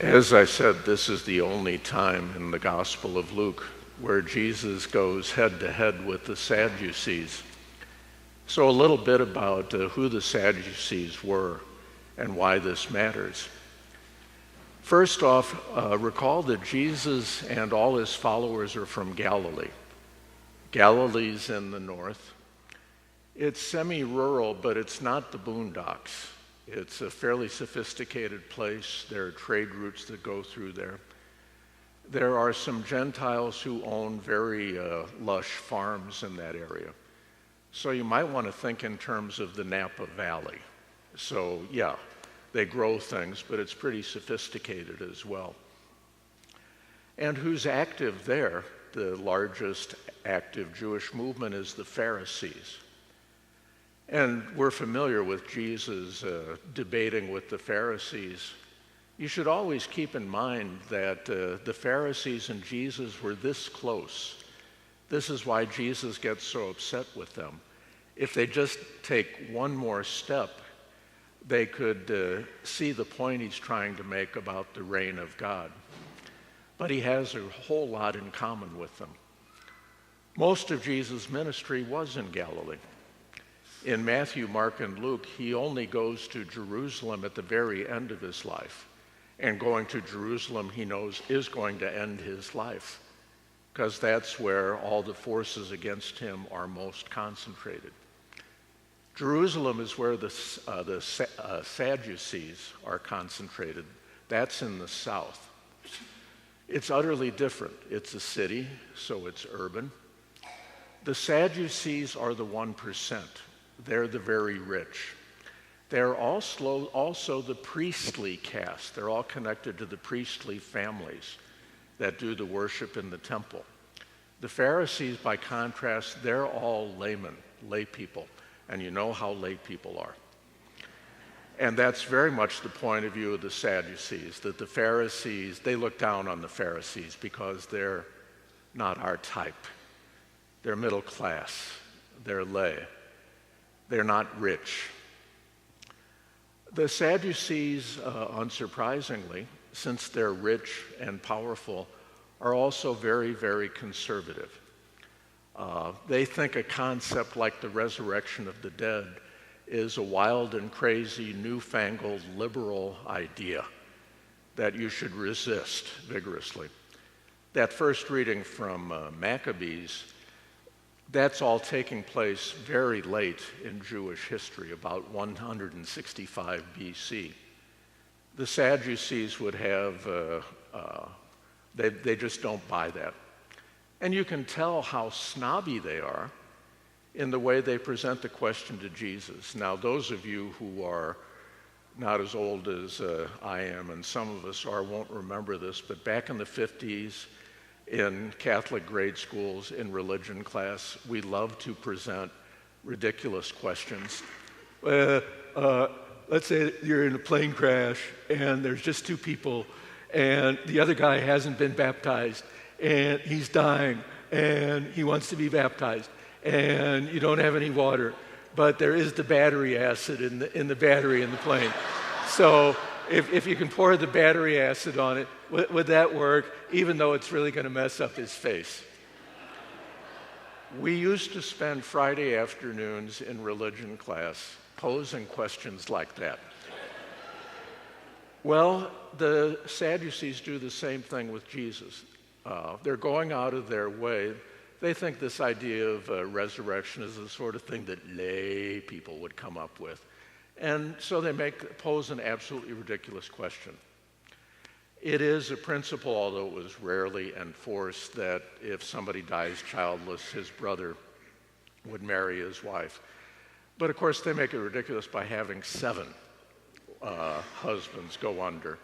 As I said, this is the only time in the Gospel of Luke where Jesus goes head to head with the Sadducees. So a little bit about who the Sadducees were and why this matters. First off, recall that Jesus and all his followers are from Galilee. Galilee's in the north. It's semi-rural, but it's not the boondocks. It's a fairly sophisticated place. There are trade routes that go through there. There are some Gentiles who own very lush farms in that area. So you might want to think in terms of the Napa Valley. So yeah, they grow things, but it's pretty sophisticated as well. And who's active there? The largest active Jewish movement is the Pharisees. And we're familiar with Jesus debating with the Pharisees. You should always keep in mind that the Pharisees and Jesus were this close. This is why Jesus gets so upset with them. If they just take one more step, they could see the point he's trying to make about the reign of God. But he has a whole lot in common with them. Most of Jesus' ministry was in Galilee. In Matthew, Mark, and Luke, he only goes to Jerusalem at the very end of his life. And going to Jerusalem, he knows, is going to end his life, because that's where all the forces against him are most concentrated. Jerusalem is where the Sadducees are concentrated. That's in the south. It's utterly different. It's a city, so it's urban. The Sadducees are the 1%. They're the very rich. They're also the priestly caste. They're all connected to the priestly families that do the worship in the temple. The Pharisees, by contrast, they're all laymen, lay people. And you know how lay people are. And that's very much the point of view of the Sadducees, that the Pharisees, they look down on the Pharisees because they're not our type. They're middle class. They're lay. They're not rich. The Sadducees, unsurprisingly, since they're rich and powerful, are also very, very conservative. They think a concept like the resurrection of the dead is a wild and crazy, newfangled, liberal idea that you should resist vigorously. That first reading from Maccabees, that's all taking place very late in Jewish history, about 165 BC. The Sadducees would have, they just don't buy that. And you can tell how snobby they are in the way they present the question to Jesus. Now, those of you who are not as old as I am, and some of us are, won't remember this, but back in the 50s, in Catholic grade schools, in religion class, we loved to present ridiculous questions. Let's say you're in a plane crash and there's just two people and the other guy hasn't been baptized and he's dying and he wants to be baptized and you don't have any water, but there is the battery acid in the battery in the plane. So if you can pour the battery acid on it, would that work, even though it's really going to mess up his face? We used to spend Friday afternoons in religion class posing questions like that. Well, the Sadducees do the same thing with Jesus. They're going out of their way. They think this idea of resurrection is the sort of thing that lay people would come up with. And so they pose an absolutely ridiculous question. It is a principle, although it was rarely enforced, that if somebody dies childless, his brother would marry his wife. But of course, they make it ridiculous by having 7 husbands go under.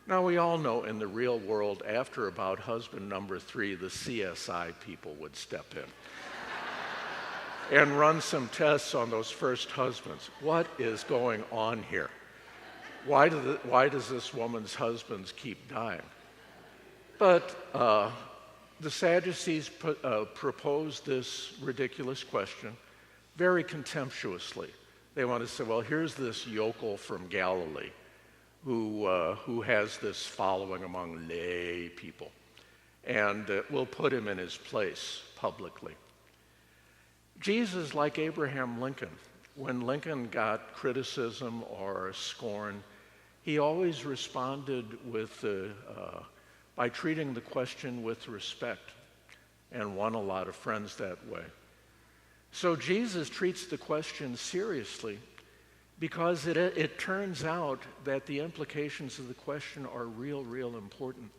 Now, we all know in the real world, after about husband number 3, the CSI people would step in and run some tests on those first husbands. What is going on here? Why does this woman's husbands keep dying? But the Sadducees proposed this ridiculous question very contemptuously. They want to say, well, here's this yokel from Galilee who has this following among lay people, and will put him in his place publicly. Jesus, like Abraham Lincoln, when Lincoln got criticism or scorn, he always responded by treating the question with respect, and won a lot of friends that way. So Jesus treats the question seriously because it turns out that the implications of the question are real important.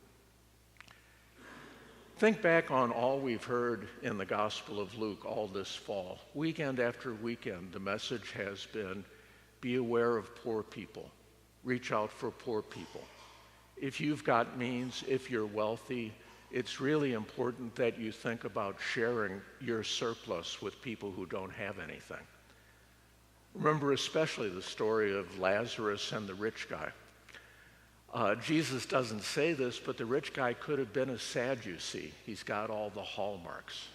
Think back on all we've heard in the Gospel of Luke all this fall. Weekend after weekend, the message has been, be aware of poor people. Reach out for poor people. If you've got means, if you're wealthy, it's really important that you think about sharing your surplus with people who don't have anything. Remember especially the story of Lazarus and the rich guy. Jesus doesn't say this, but the rich guy could have been a Sadducee. He's got all the hallmarks.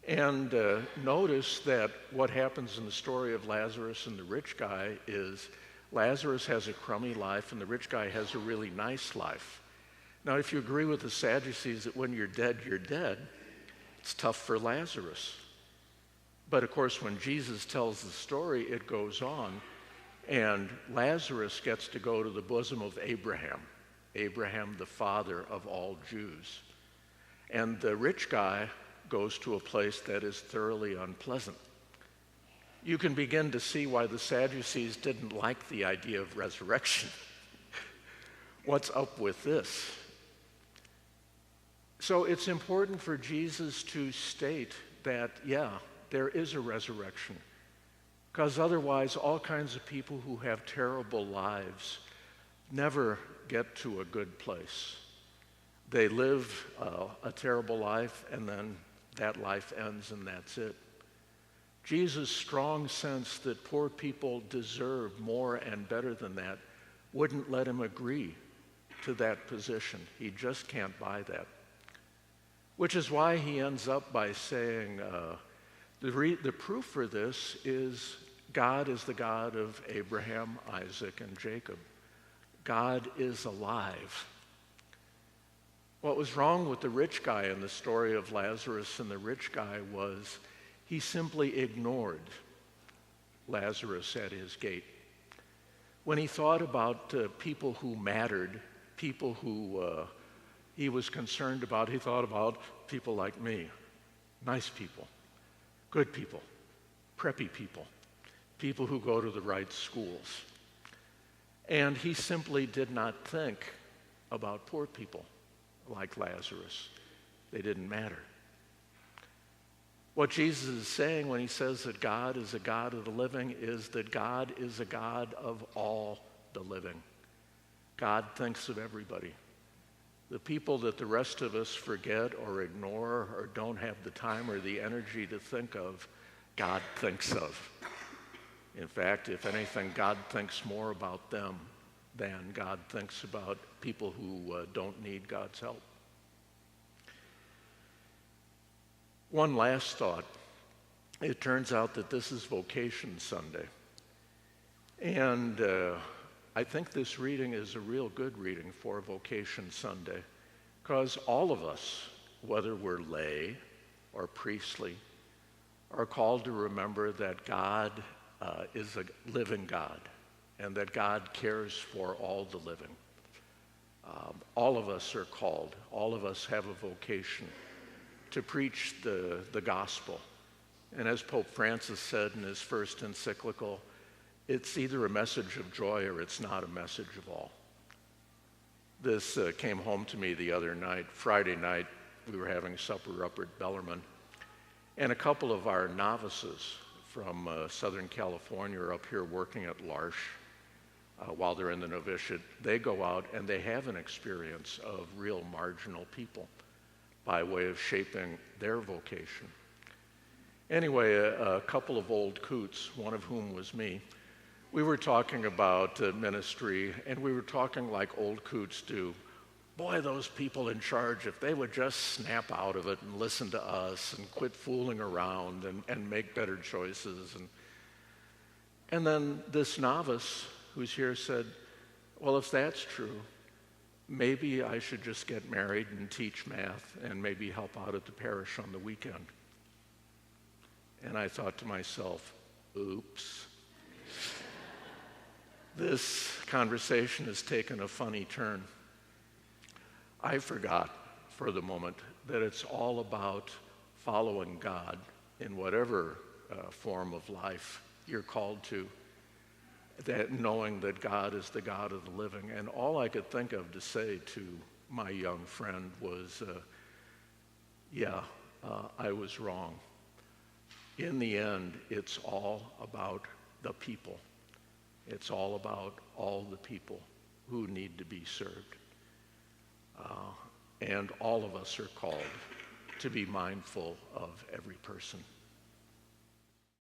And notice that what happens in the story of Lazarus and the rich guy is Lazarus has a crummy life and the rich guy has a really nice life. Now, if you agree with the Sadducees that when you're dead, it's tough for Lazarus. But of course, when Jesus tells the story, it goes on, and Lazarus gets to go to the bosom of Abraham, the father of all Jews. And the rich guy goes to a place that is thoroughly unpleasant. You can begin to see why the Sadducees didn't like the idea of resurrection. What's up with this? So it's important for Jesus to state that, yeah, there is a resurrection. Because otherwise, all kinds of people who have terrible lives never get to a good place. They live a terrible life, and then that life ends, and that's it. Jesus' strong sense that poor people deserve more and better than that wouldn't let him agree to that position. He just can't buy that. Which is why he ends up by saying, the proof for this is God is the God of Abraham, Isaac, and Jacob. God is alive. What was wrong with the rich guy in the story of Lazarus and the rich guy was he simply ignored Lazarus at his gate. When he thought about people who mattered, people who he was concerned about, he thought about people like me, nice people, good people, preppy people, people who go to the right schools. And he simply did not think about poor people like Lazarus. They didn't matter. What Jesus is saying when he says that God is a God of the living is that God is a God of all the living. God thinks of everybody. The people that the rest of us forget or ignore or don't have the time or the energy to think of, God thinks of. In fact, if anything, God thinks more about them than God thinks about people who don't need God's help. One last thought. It turns out that this is Vocation Sunday. And I think this reading is a real good reading for Vocation Sunday, because all of us, whether we're lay or priestly, are called to remember that God is a living God and that God cares for all the living. All of us are called. All of us have a vocation to preach the gospel. And as Pope Francis said in his first encyclical, it's either a message of joy or it's not a message of all. This came home to me the other night. Friday night, we were having supper up at Bellarmine, and a couple of our novices from Southern California are up here working at L'Arche while they're in the novitiate. They go out and they have an experience of real marginal people by way of shaping their vocation. Anyway, a couple of old coots, one of whom was me, we were talking about ministry, and we were talking like old coots do. Boy, those people in charge, if they would just snap out of it and listen to us and quit fooling around and make better choices. And then this novice who's here said, Well, if that's true, maybe I should just get married and teach math and maybe help out at the parish on the weekend. And I thought to myself, oops. This conversation has taken a funny turn. I forgot for the moment that it's all about following God in whatever form of life you're called to, that knowing that God is the God of the living. And all I could think of to say to my young friend was, I was wrong. In the end, it's all about the people. It's all about all the people who need to be served. And all of us are called to be mindful of every person.